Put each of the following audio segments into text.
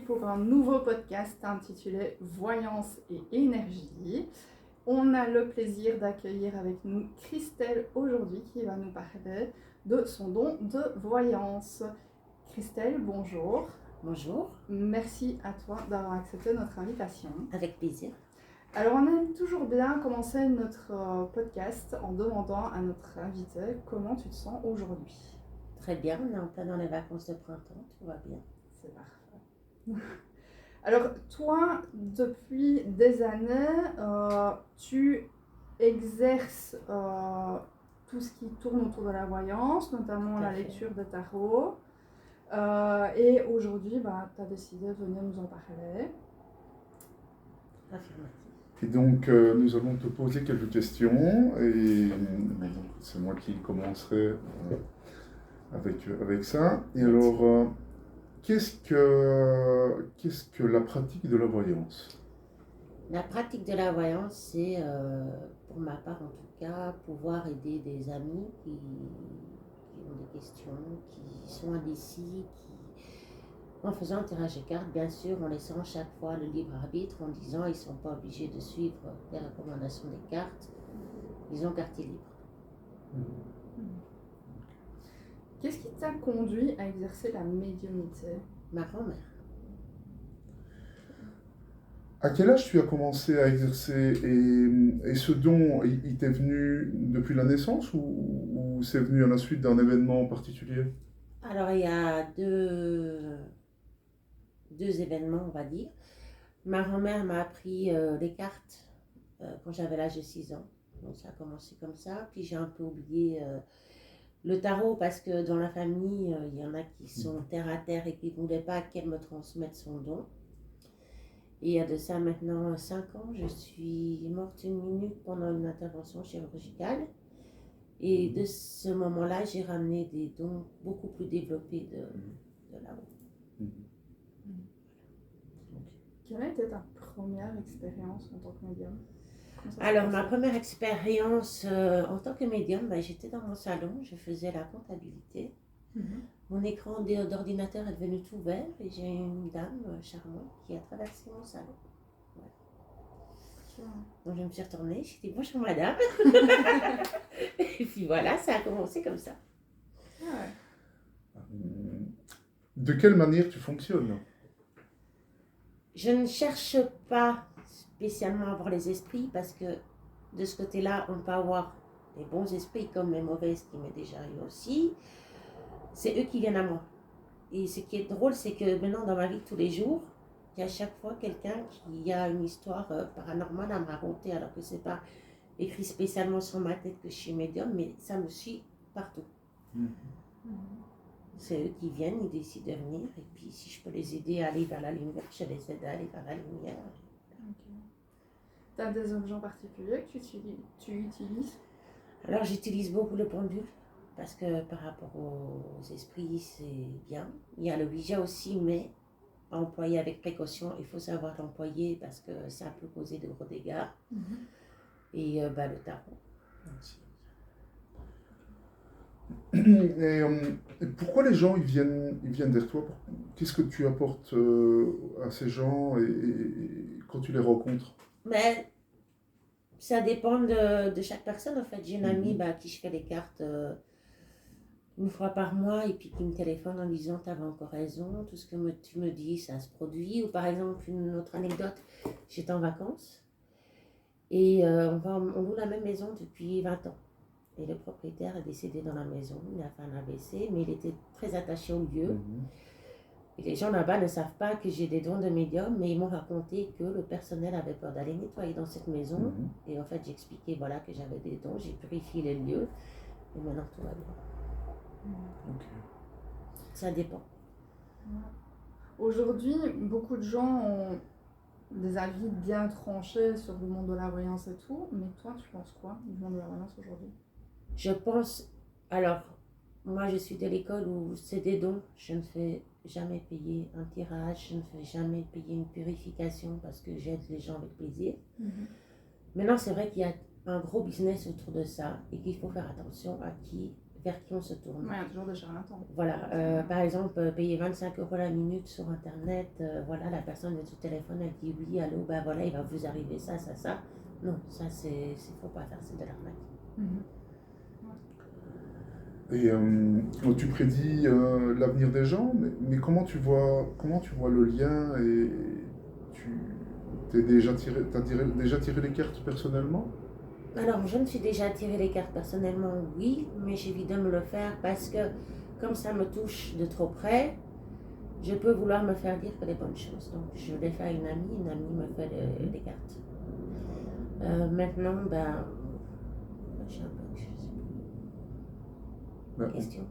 pour un nouveau podcast intitulé Voyance et énergie. On a le plaisir d'accueillir avec nous Christelle aujourd'hui qui va nous parler de son don de voyance. Christelle, bonjour. Bonjour. Merci à toi d'avoir accepté notre invitation. Avec plaisir. Alors on aime toujours bien commencer notre podcast en demandant à notre invité comment tu te sens aujourd'hui. Très bien, on est en plein dans les vacances de printemps, tout va bien. C'est parfait. Alors toi, depuis des années, tu exerces tout ce qui tourne autour de la voyance, notamment la lecture de tarot. Et aujourd'hui, tu as décidé de venir nous en parler. Affirmatif. Et donc, nous allons te poser quelques questions et c'est moi qui commencerai avec ça. Et alors, qu'est-ce que la pratique de la voyance? La pratique de la voyance, c'est, pour ma part en tout cas, pouvoir aider des amis qui ont des questions, qui sont indécis, en faisant un tirage de cartes, bien sûr, en laissant chaque fois le libre arbitre, en disant ils ne sont pas obligés de suivre les recommandations des cartes, ils ont quartier libre. Qu'est-ce qui t'a conduit à exercer la médiumnité? Ma grand-mère. À quel âge tu as commencé à exercer et ce don, il t'est venu depuis la naissance ou c'est venu à la suite d'un événement particulier? Alors, il y a deux événements, on va dire. Ma grand-mère m'a appris les cartes quand j'avais l'âge de 6 ans. Donc, ça a commencé comme ça. Puis, j'ai un peu oublié le tarot parce que dans la famille, il y en a qui sont terre à terre et qui ne voulaient pas qu'elle me transmette son don. Et il y a de ça maintenant 5 ans, je suis morte 1 minute pendant une intervention chirurgicale. Et de ce moment-là, j'ai ramené des dons beaucoup plus développés de là-haut. Quelle a été ta première expérience en tant que médium? Alors, ma première expérience en tant que médium, j'étais dans mon salon, je faisais la comptabilité. Mon écran d'ordinateur est devenu tout vert et j'ai une dame charmante qui a traversé mon salon. Ouais. Donc, je me suis retournée, j'ai dit bonjour madame. Et puis voilà, ça a commencé comme ça. Ouais. De quelle manière tu fonctionnes? Je ne cherche pas spécialement à avoir les esprits parce que de ce côté-là, on peut avoir des bons esprits comme les mauvais, ce qui m'est déjà arrivé aussi. C'est eux qui viennent à moi. Et ce qui est drôle, c'est que maintenant, dans ma vie de tous les jours, il y a à chaque fois quelqu'un qui a une histoire paranormale à me raconter, alors que ce n'est pas écrit spécialement sur ma tête que je suis médium, mais ça me suit partout. C'est eux qui viennent, ils décident de venir, et puis si je peux les aider à aller vers la lumière, je les aide à aller vers la lumière. Tu as des objets en particulier que tu utilises? Alors j'utilise beaucoup le pendule, parce que par rapport aux esprits, c'est bien. Il y a le Ouija aussi, mais à employer avec précaution. Il faut savoir l'employer parce que ça peut causer de gros dégâts. Et le tarot aussi. Et pourquoi les gens ils viennent vers toi? Qu'est-ce que tu apportes à ces gens et quand tu les rencontres? Mais ça dépend de chaque personne en fait. J'ai une amie à qui je fais les cartes 1 fois par mois et puis qui me téléphone en disant tu avais encore raison, tout ce que tu me dis ça se produit. Ou par exemple une autre anecdote, j'étais en vacances et on loue la même maison depuis 20 ans. Et le propriétaire est décédé dans la maison, il a fait un AVC, mais il était très attaché au lieu. Et les gens là-bas ne savent pas que j'ai des dons de médium, mais ils m'ont raconté que le personnel avait peur d'aller nettoyer dans cette maison. Et en fait, j'expliquais que j'avais des dons, j'ai purifié les lieux, et maintenant tout va bien. Ça dépend. Aujourd'hui, beaucoup de gens ont des avis bien tranchés sur le monde de la voyance et tout, mais toi, tu penses quoi du monde de la voyance aujourd'hui? Je pense, alors, moi je suis de l'école où c'est des dons, je ne fais jamais payer un tirage, je ne fais jamais payer une purification parce que j'aide les gens avec plaisir. Maintenant, c'est vrai qu'il y a un gros business autour de ça et qu'il faut faire attention à qui vers qui on se tourne. Ouais, il y a toujours des charlatans. Voilà, par exemple, payer 25 € la minute sur Internet, voilà, la personne est au téléphone, elle dit oui, allô, ben voilà, il va vous arriver ça, ça, ça. Non, ça, faut pas faire, c'est de l'arnaque. Mhm. Et tu prédis l'avenir des gens, mais comment tu vois le lien et tu t'as déjà tiré les cartes personnellement? Alors, je me suis déjà tiré les cartes personnellement, oui, mais j'évite de me le faire parce que, comme ça me touche de trop près, je peux vouloir me faire dire que des bonnes choses. Donc, je l'ai fait à une amie me fait les cartes. Maintenant, ben, je sais pas, Ben, question.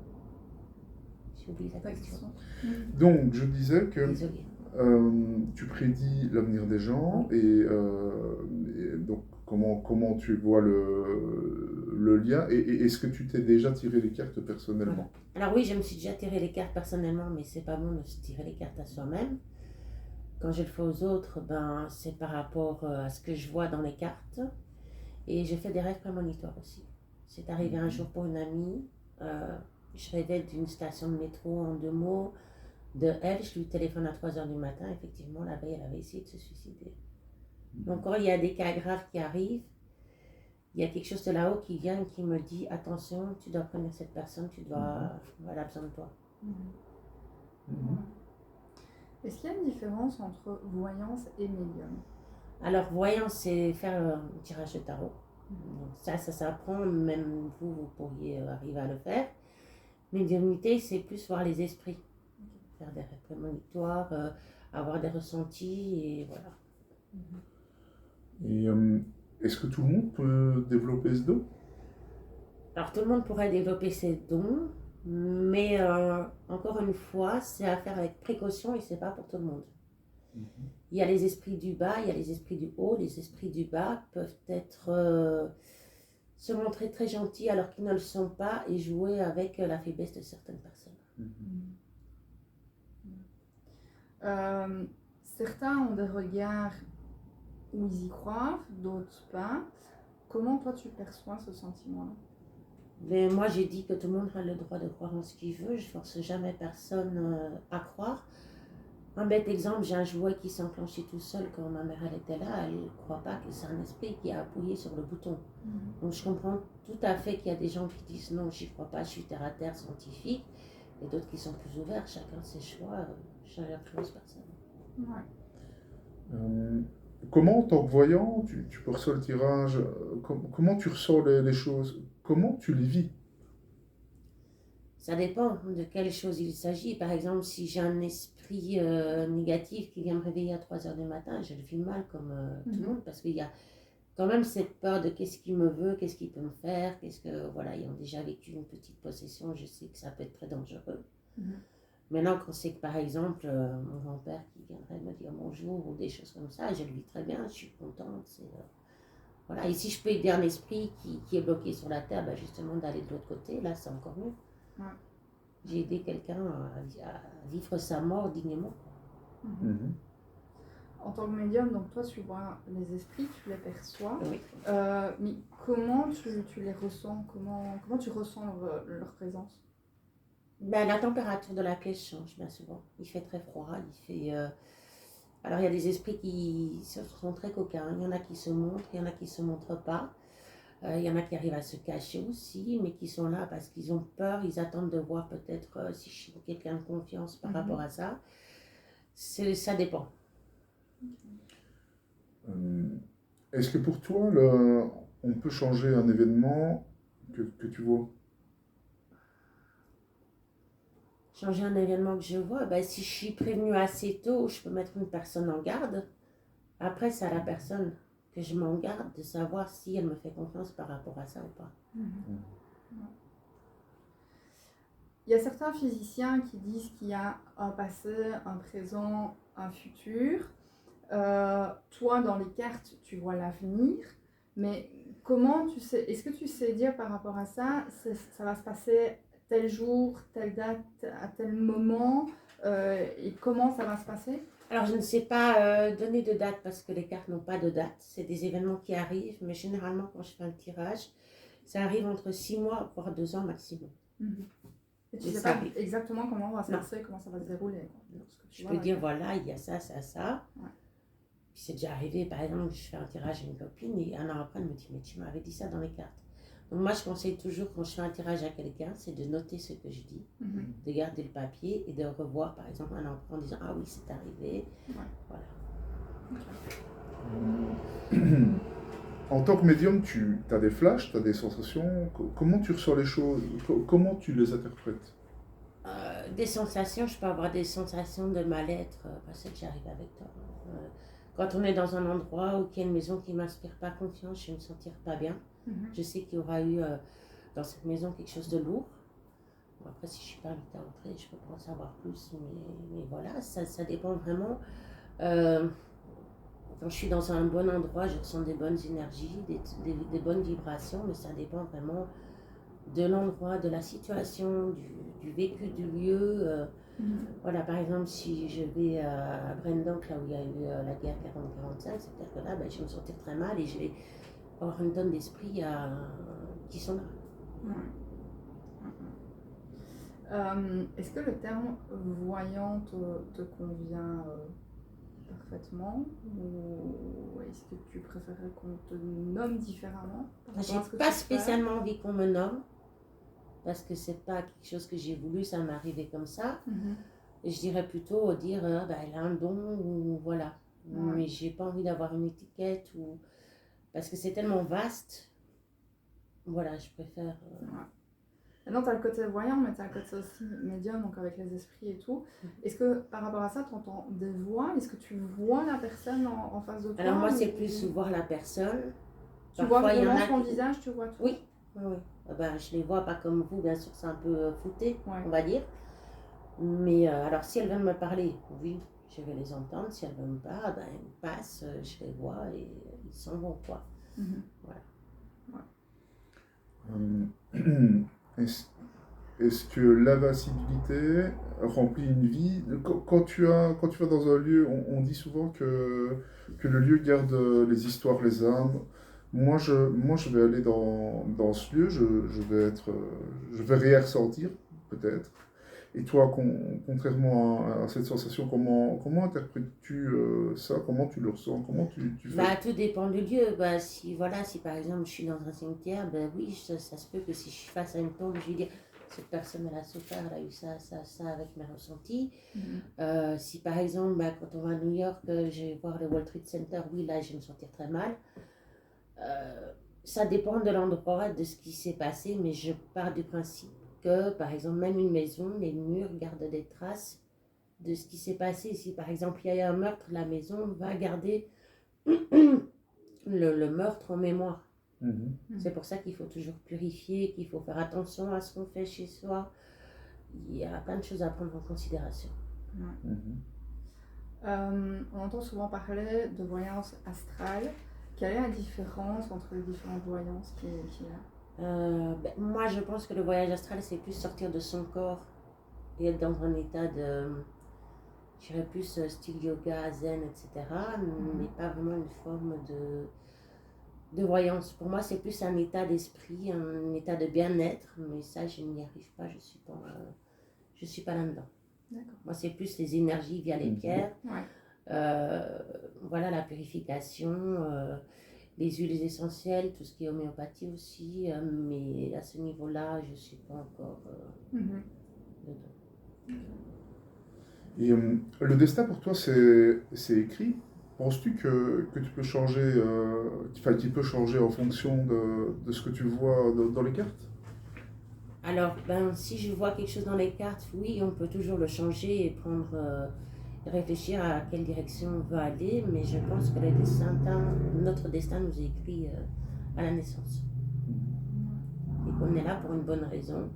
J'ai oublié la question. donc, je disais que Désolée. tu prédis l'avenir des gens et donc comment tu vois le lien et est-ce que tu t'es déjà tiré les cartes personnellement? Voilà. Alors oui, je me suis déjà tiré les cartes personnellement, mais c'est pas bon de se tirer les cartes à soi-même. Quand je le fais aux autres, ben, c'est par rapport à ce que je vois dans les cartes. Et je fais des rêves prémonitoires aussi. C'est arrivé un jour pour une amie. Je rêvais d'une station de métro en 2 mots. De elle, je lui téléphone à 3 h du matin. Effectivement, la veille, elle avait essayé de se suicider. Donc quand il y a des cas graves qui arrivent, il y a quelque chose de là-haut qui vient et qui me dit attention, tu dois prévenir cette personne, elle a besoin de toi. Est-ce qu'il y a une différence entre voyance et médium? Alors, voyance, c'est faire un tirage de tarot. Donc, ça s'apprend, même vous pourriez arriver à le faire. Médiumnité, c'est plus voir les esprits, faire des rêves prémonitoires, avoir des ressentis, et voilà. Et est-ce que tout le monde peut développer ce don? Alors, tout le monde pourrait développer ses dons, mais encore une fois, c'est à faire avec précaution et c'est pas pour tout le monde. Il y a les esprits du bas, il y a les esprits du haut. Les esprits du bas peuvent être se montrer très gentils alors qu'ils ne le sont pas et jouer avec la faiblesse de certaines personnes. Certains ont des regards où ils y croient, d'autres pas. Comment toi tu perçois ce sentiment-là? Mais moi j'ai dit que tout le monde a le droit de croire en ce qu'il veut, je force jamais personne à croire. Un bête exemple, j'ai un jouet qui s'est enclenché tout seul quand ma mère elle était là, elle ne croit pas que c'est un esprit qui a appuyé sur le bouton. Donc je comprends tout à fait qu'il y a des gens qui disent non, j'y crois pas, je suis terre à terre scientifique, et d'autres qui sont plus ouverts, chacun ses choix, je n'influence personne. Comment en tant que voyant, tu perçois le tirage, comment tu ressens les choses, comment tu les vis? Ça dépend de quelle chose il s'agit. Par exemple, si j'ai un esprit négatif qui vient me réveiller à 3 h du matin, je le vis mal comme tout le monde parce qu'il y a quand même cette peur de qu'est-ce qu'il me veut, qu'est-ce qu'il peut me faire, voilà, ayant déjà vécu une petite possession, je sais que ça peut être très dangereux. Maintenant, quand c'est que par exemple, mon grand-père qui viendrait me dire bonjour ou des choses comme ça, je le vis très bien, je suis contente. Voilà. Et si je peux aider un esprit qui est bloqué sur la terre, justement d'aller de l'autre côté, là c'est encore mieux. J'ai aidé quelqu'un à vivre sa mort dignement. En tant que médium, donc toi tu vois les esprits, tu les perçois. Oui. Mais comment tu les ressens? Comment tu ressens leur présence? La température de la pièce change bien souvent. Il fait très froid, alors il y a des esprits qui sont très coquins, il y en a qui se montrent, il y en a qui ne se montrent pas. Il y en a qui arrivent à se cacher aussi, mais qui sont là parce qu'ils ont peur, ils attendent de voir peut-être si je suis quelqu'un de confiance par rapport à ça. Ça dépend. Est-ce que pour toi, on peut changer un événement que tu vois? Changer un événement que je vois, si je suis prévenue assez tôt, je peux mettre une personne en garde. Après, c'est à la personne que je m'en garde de savoir si elle me fait confiance par rapport à ça ou pas. Il y a certains physiciens qui disent qu'il y a un passé, un présent, un futur. Toi, dans les cartes, tu vois l'avenir, mais comment tu sais, est-ce que tu sais dire par rapport à ça, ça va se passer tel jour, telle date, à tel moment, et comment ça va se passer? Alors, je ne sais pas donner de date parce que les cartes n'ont pas de date. C'est des événements qui arrivent, mais généralement, quand je fais un tirage, ça arrive entre 6 mois, voire 2 ans maximum. Et tu Et sais ça pas arrive. exactement comment va se Non. passer, comment ça va se dérouler. Quoi. Parce que tu Je vois, peux dire, voilà, il y a ça, ça, ça. Ouais. Puis c'est déjà arrivé, par exemple, je fais un tirage à une copine et un an après, elle me dit, mais tu m'avais dit ça dans les cartes. Donc moi, je conseille toujours, quand je fais un tirage à quelqu'un, c'est de noter ce que je dis, de garder le papier et de revoir, par exemple, un an après en disant, ah oui, c'est arrivé. Ouais. Voilà. En tant que médium, tu as des flashs, tu as des sensations. Comment tu ressens les choses? Comment tu les interprètes? Des sensations, je peux avoir des sensations de mal-être, parce que j'arrive avec toi. Quand on est dans un endroit ou qu'il y a une maison qui ne m'inspire pas confiance, je vais me sentir pas bien. Je sais qu'il y aura eu dans cette maison quelque chose de lourd. Bon, après, si je suis pas invitée à entrer, je peux pas en savoir plus, mais voilà, ça dépend vraiment. Quand je suis dans un bon endroit, je ressens des bonnes énergies, des bonnes vibrations, mais ça dépend vraiment de l'endroit, de la situation, du vécu du lieu. Voilà, par exemple, si je vais à Brendonk, là où il y a eu la guerre 40-45, c'est-à-dire que là, je vais me sentir très mal et je vais avoir une tonne d'esprit qui sont là. Est-ce que le terme voyant te convient parfaitement ou est-ce que tu préférerais qu'on te nomme différemment par rapport à ce que J'ai pas tu fais? spécialement envie qu'on me nomme parce que c'est pas quelque chose que j'ai voulu, ça m'est arrivé comme ça. Et je dirais plutôt dire elle a un don ou voilà. Ouais. Mais j'ai pas envie d'avoir une étiquette ou parce que c'est tellement vaste. Voilà, je préfère. Maintenant, tu as le côté voyant, mais tu as le côté aussi médium, donc avec les esprits et tout. Est-ce que par rapport à ça, tu entends des voix? Est-ce que tu vois la personne en face de toi? Alors moi, c'est ou- plus voir la personne. Tu vois Parfois, il y en vraiment a son qui- visage, tu vois tout? Oui, oui. Je les vois pas comme vous, bien sûr, c'est un peu flouté, Ouais. on va dire. Mais alors, si elles veulent me parler, oui, je vais les entendre. Si elles veulent pas, elles passent, je les vois et ils s'en vont, quoi. Voilà. Est-ce que l'invincibilité remplit une vie? Quand tu vas dans un lieu, on dit souvent que le lieu garde les histoires, les âmes. Moi, je vais aller dans ce lieu, je vais rien ressentir, peut-être. Et toi, contrairement à cette sensation, comment interprètes-tu ça? Comment tu le ressens? Comment tu fais? Tout dépend du lieu. Si par exemple je suis dans un cimetière, oui, ça se peut que si je suis face à une tombe, je vais dire cette personne elle a souffert, elle a eu ça, ça, ça avec mes ressentis. Si par exemple, quand on va à New York, je vais voir le World Trade Center, oui, là je vais me sentir très mal. Ça dépend de l'endroit, de ce qui s'est passé, mais je pars du principe que par exemple, même une maison, les murs gardent des traces de ce qui s'est passé. Si par exemple il y a eu un meurtre, la maison va garder le meurtre en mémoire. C'est pour ça qu'il faut toujours purifier, qu'il faut faire attention à ce qu'on fait chez soi. Il y a plein de choses à prendre en considération. On entend souvent parler de voyance astrale. Quelle est la différence entre les différentes voyances qu'il y a? Moi, je pense que le voyage astral, c'est plus sortir de son corps et être dans un état de, je dirais plus style yoga, zen, etc. Mais pas vraiment une forme de voyance. Pour moi, c'est plus un état d'esprit, un état de bien-être, mais ça, je n'y arrive pas, je suis pas là-dedans. D'accord. Moi, c'est plus les énergies via les pierres. Ouais. Voilà, la purification, les huiles essentielles, tout ce qui est homéopathie aussi, mais à ce niveau-là, je ne suis pas encore dedans. Et le destin pour toi, c'est écrit? Penses-tu que tu peux changer, qu'il peut changer en fonction de ce que tu vois dans les cartes? Alors, si je vois quelque chose dans les cartes, oui, on peut toujours le changer et réfléchir à quelle direction on veut aller, mais je pense que notre destin nous est écrit à la naissance. Et qu'on est là pour une bonne raison.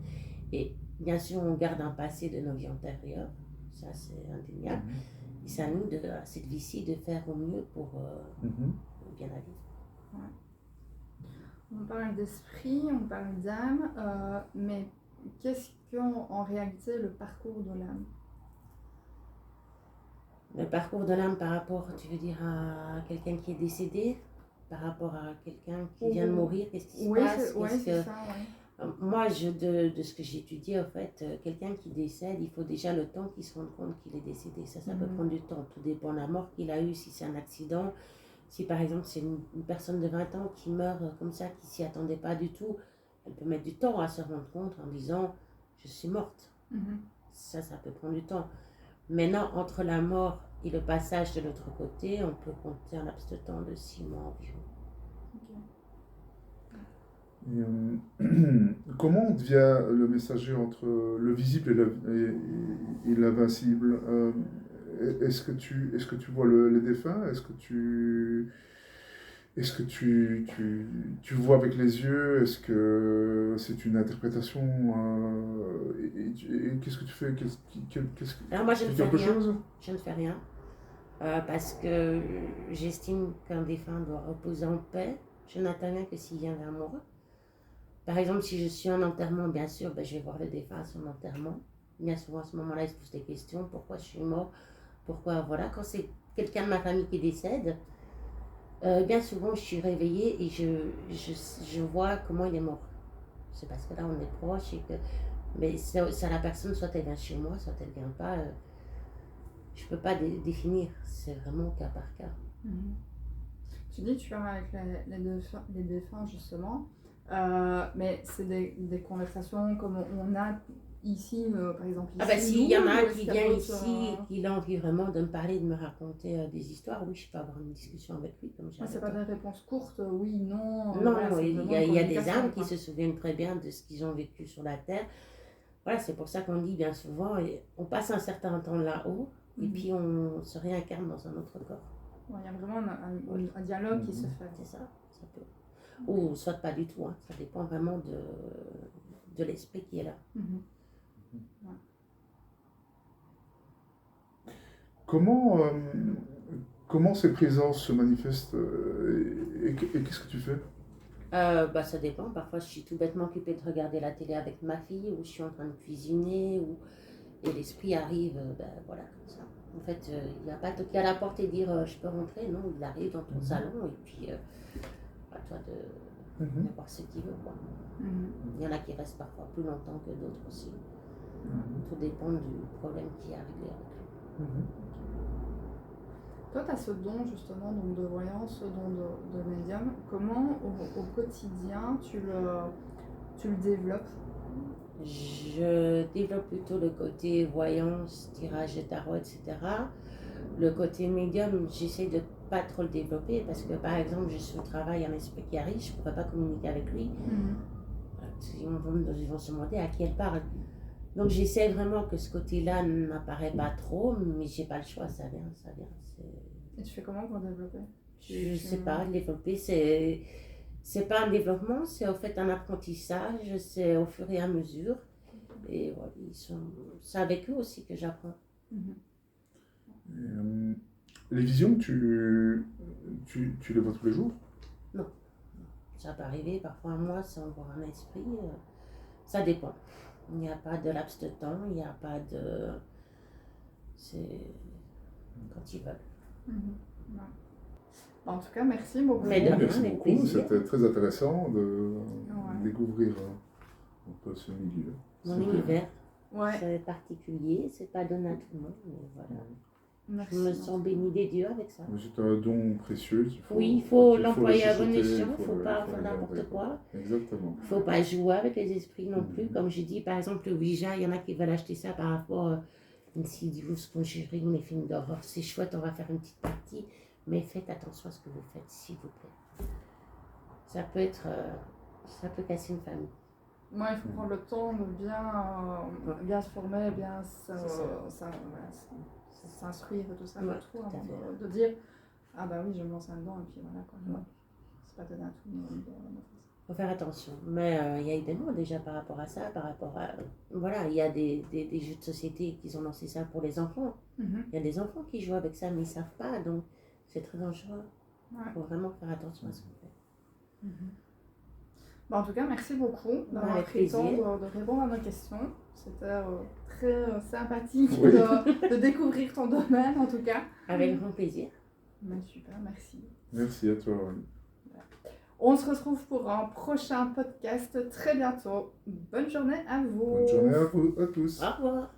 Et bien sûr, on garde un passé de nos vies antérieures, ça c'est indéniable. Et c'est à nous, à cette vie-ci, de faire au mieux pour bien la vivre. Ouais. On parle d'esprit, on parle d'âme, mais qu'est-ce qu'en réalité le parcours de l'âme? Le parcours de l'âme par rapport, tu veux dire, à quelqu'un qui est décédé, par rapport à quelqu'un qui vient de mourir, qu'est-ce qui se passe? Oui, c'est ça, ouais. Moi, de ce que j'ai étudié, en fait, quelqu'un qui décède, il faut déjà le temps qu'il se rende compte qu'il est décédé. Ça peut prendre du temps. Tout dépend de la mort qu'il a eue, si c'est un accident. Si par exemple c'est une personne de 20 ans qui meurt comme ça, qui s'y attendait pas du tout, elle peut mettre du temps à se rendre compte en disant je suis morte. Ça peut prendre du temps. Maintenant, entre la mort et le passage de l'autre côté, on peut compter un laps de temps de 6 mois environ. Et, comment on devient le messager entre le visible et l'invincible? Est-ce que tu vois les défunts? Est-ce que tu vois avec les yeux? Est-ce que c'est une interprétation? Et qu'est-ce que tu fais? Alors moi, je ne fais quelque rien. chose? Je ne fais rien. Parce que j'estime qu'un défunt doit reposer en paix. Je n'interviens que s'il vient vers moi. Par exemple, si je suis en enterrement, bien sûr, je vais voir le défunt à son enterrement. Bien souvent, à ce moment-là, il se pose des questions. Pourquoi je suis mort? Pourquoi, voilà. Quand c'est quelqu'un de ma famille qui décède, bien souvent, je suis réveillée et je vois comment il est mort. C'est parce que là, on est proche et que... Mais ça, la personne, soit elle vient chez moi, soit elle vient pas. Je peux pas définir. C'est vraiment cas par cas. Tu dis tu parles avec les défunts justement, mais c'est des conversations comme on a ici, par exemple ici. Ah bah s'il y en a ou qui est-ce qu'il y a vient d'autres, ici et qui a envie vraiment de me parler, de me raconter des histoires, oui, je peux avoir une discussion avec lui comme j'ai. C'est pas des réponses courtes, oui, non. Non, voilà, c'est il vraiment y a une des communication, âmes qui quoi. se souviennent très bien de ce qu'ils ont vécu sur la terre. Voilà, c'est pour ça qu'on dit bien souvent, on passe un certain temps là-haut et puis on se réincarne dans un autre corps. Ouais, il y a vraiment un dialogue qui se fait. C'est ça peut. Ou soit pas du tout, hein. Ça dépend vraiment de l'esprit qui est là. Ouais. Comment ces présences se manifestent et qu'est-ce que tu fais? Ça dépend. Parfois, je suis tout bêtement occupée de regarder la télé avec ma fille, ou je suis en train de cuisiner, et l'esprit arrive, voilà, comme ça. En fait, il n'y a pas toquer à la porte et dire je peux rentrer. Non, il arrive dans ton salon, et puis à toi de voir ce qu'il veut, quoi. Il y en a qui restent parfois plus longtemps que d'autres aussi. Tout dépend du problème qui est arrivé avec lui. Toi, tu as ce don justement donc, de voyance, ce don de médium. Comment au quotidien tu le développes? Je développe plutôt le côté voyance, tirage de tarot, etc. Le côté médium, j'essaie de pas trop le développer parce que par exemple, je suis au travail, un esprit qui arrive, je ne pourrais pas communiquer avec lui. Ils vont se demander à qui elle parle. Donc j'essaie vraiment que ce côté-là n'apparaît pas trop, mais j'ai pas le choix, ça vient. Et tu fais comment pour développer? Je sais pas, développer, c'est pas un développement, c'est en fait un apprentissage, c'est au fur et à mesure. Et voilà, c'est avec eux aussi que j'apprends. Les visions, tu les vois tous les jours? Non. Ça peut arriver parfois un mois sans voir un esprit. Ça dépend. Il n'y a pas de laps de temps, il n'y a pas de... C'est quand ils veulent. En tout cas, merci beaucoup. Merci beaucoup, c'était très intéressant de découvrir un peu ce milieu. Mon univers, ouais. C'est particulier, c'est pas donné à tout le monde, mais voilà. Merci. Je me sens bénie des dieux avec ça. C'est un don précieux il faut l'employer à bon escient, il ne faut pas faire n'importe quoi. Exactement. Il ne faut pas jouer avec les esprits non plus. Comme je dis, par exemple, le Ouija, il y en a qui veulent acheter ça par rapport à une Insidious, Conjuring, les films d'horreur. C'est chouette, on va faire une petite partie, mais faites attention à ce que vous faites, s'il vous plaît. Ça peut casser une famille. Moi, il faut prendre le temps de bien se former, bien s'instruire et tout ça, de dire ah bah oui, je me lance là-dedans et puis voilà quoi. C'est pas donné à tout le monde. Il faut faire attention, mais il y a eu des mots déjà par rapport à ça, voilà, il y a des jeux de société qui ont lancé ça pour les enfants. Il y a des enfants qui jouent avec ça mais ils savent pas, donc c'est très dangereux. Il faut vraiment faire attention à ce qu'on fait. En tout cas, merci beaucoup d'avoir pris le temps de répondre à nos questions. C'était très sympathique de découvrir ton domaine, en tout cas. Avec grand plaisir. Super, merci. Merci à toi. On se retrouve pour un prochain podcast très bientôt. Bonne journée à vous. Bonne journée à vous, à tous. Au revoir.